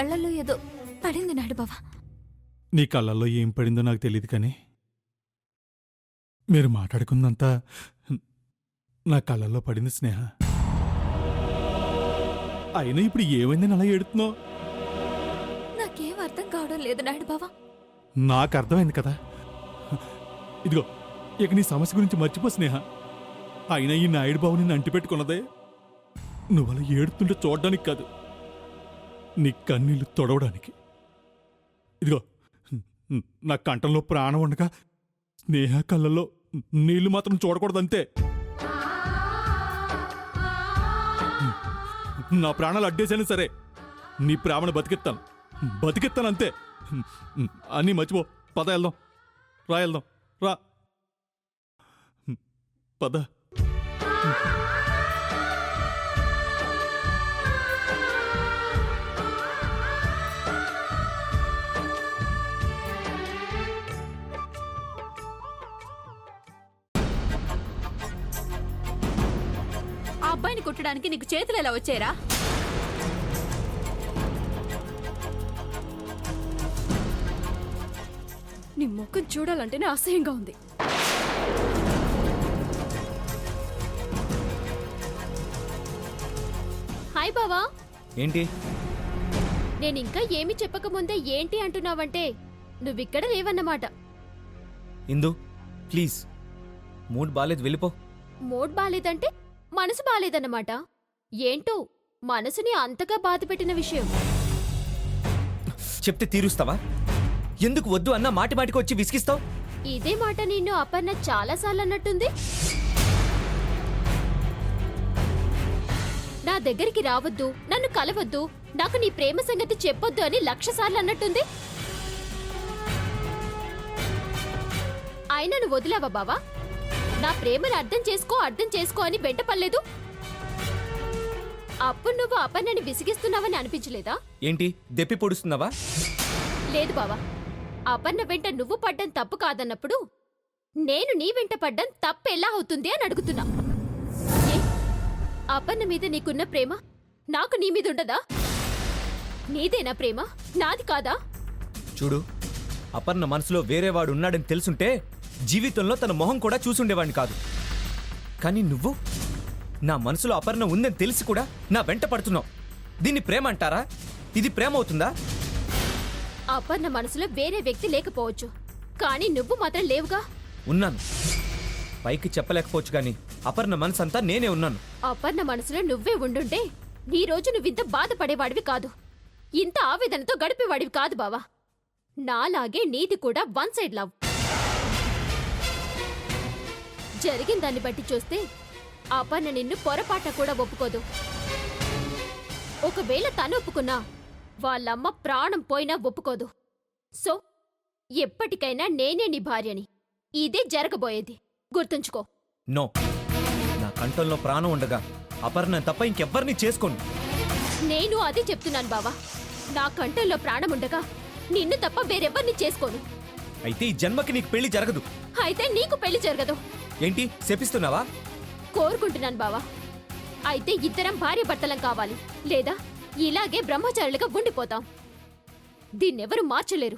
కళ్ళల్లో ఏదో పడింది నాయుడు బావా. నీ కళ్ళల్లో ఏం పడిందో నాకు తెలియదు కానీ మీరు మాట్లాడుకుందంతా నా కళ్ళల్లో పడింది స్నేహ. అయినా ఇప్పుడు ఏమైందని అలా ఏడుతున్నావు? నాకేం అర్థం కావడం లేదు నాయుడు బావా. నాకు అర్థమైంది కదా. ఇదిగో ఇక నీ సమస్య గురించి మర్చిపో స్నేహ. అయినా ఈ నాయుడు బాబు నిన్ను అంటిపెట్టుకున్నదే నువ్వలా ఏడుతుంటే చూడడానికి కాదు, నీ కన్నీళ్లు తొడవడానికి. ఇదిగో నా కంఠంలో ప్రాణం ఉండగా స్నేహ కళ్ళల్లో నీళ్లు మాత్రం చూడకూడదంతే. నా ప్రాణాలు అడ్డేసాను సరే, నీ ప్రేమను బతికెత్తాను అంతే. అన్నీ మర్చిపో. పద వెళ్దాం, వెళ్దాం రా పద. ఆ అబ్బాయిని కుట్టడానికి నీకు చేతులు ఎలా వచ్చారా? నీ ముఖం చూడాలంటేనే అసహ్యంగా ఉంది. హాయ్ బావా. ఏంటి? నేనింకా ఏమి చెప్పకముందే ఏంటి అంటున్నావంటే నువ్విక్కడ లేవన్నమాట. ఇందు ప్లీజ్, మూడ్ బాలేదు, వెళ్ళిపో. మూడ్ బాలేదంటే మనసు బాలేదన్నమాట. ఏంటో మనసుని అంతగా బాధపెట్టిన విషయం. చెప్తే తీరుస్తావా? ఎందుకు వద్దు అన్న మాటి మాటికి వచ్చి విసిగిస్తావు? ఇదే మాట నిన్ను అపర్ణ చాలాసార్లు అన్నట్టుంది. నా దగ్గరికి రావద్దు, నన్ను కలవద్దు, నాకు నీ ప్రేమ సంగతి చెప్పొద్దు అని 1,00,000 సార్లు అన్నట్టుంది. అయినా నువ్వు వదిలావా బావా? నా ప్రేమను అర్థం చేసుకో అని వెంటపడలేదు. అప్పుడు నువ్వు అపర్ణని విసిగిస్తున్నావని అనిపించలేదా? ఏంటి దెప్పి పొడుస్తున్నావా? లేదు బావా, అపర్ణ వెంట నువ్వు పడ్డం తప్పు కాదన్నప్పుడు నేను నీ వెంట పడ్డం తప్పు ఎలా అవుతుంది అని అడుగుతున్నా. ఏ, అపర్ణ మీద నీకున్న ప్రేమ నాకు నీ మీద ఉండదా? నీదేనా ప్రేమ, నాది కాదా? చూడు, అపర్ణ మనసులో వేరేవాడు ఉన్నాడని తెలుసుంటే జీవితంలో తన మొహం కూడా చూసుండేవాడిని కాదు. కానీ నువ్వు నా మనసులో అపర్ణ ఉందని తెలిసి కూడా నా వెంట పడుతున్నావు. దీన్ని ప్రేమ అంటారా? ఇది ప్రేమ అవుతుందా? అపర్ణ మనసులో వేరే వ్యక్తి లేకపోవచ్చు, కానీ నువ్వు మాత్రం లేవుగా. ఉన్నాను, పైకి చెప్పలేకపోవచ్చు గాని అపర్ణ మనసంతా నేనే ఉన్నాను. అపర్ణ మనసులో నువ్వే ఉండుంటే నీ రోజు నువ్వింత బాధపడేవాడివి కాదు, ఇంత ఆవేదనతో గడిపేవాడివి కాదు బావా. నాలాగే నీది కూడా వన్ సైడ్ లవ్. జరిగిన దాన్ని బట్టి చూస్తే అపర్ణ నిన్ను పొరపాట కూడా ఒప్పుకోదు. ఒకవేళ తను ఒప్పుకున్నా వాళ్ళమ్మ ప్రాణం పోయినా ఒప్పుకోదు. సో ఎప్పటికైనా నేనే నీ భార్యని. ఇదే జరగబోయేది, గుర్తుంచుకో. నో, నా కంఠంలో ప్రాణం ఉండగా అపర్ణ తప్ప ఇంకెవ్వరిని చేసుకోను. నేను అదే చెప్తున్నాను బావా. నా కంఠంలో ప్రాణం ఉండగా నిన్ను తప్ప వేరెవ్వరిని చేసుకోను. అయితే ఈ జన్మకి నీకు పెళ్లి జరగదు. అయితే నీకు పెళ్లి జరగదు. ఏంటి శపిస్తున్నావా? కోరుకుంటున్నాను బావా. అయితే ఇద్దరం భార్య భర్తలం కావాలి, లేదా ఇలాగే బ్రహ్మచారులుగా ఉండిపోతాం. దీన్నెవరూ మార్చలేరు.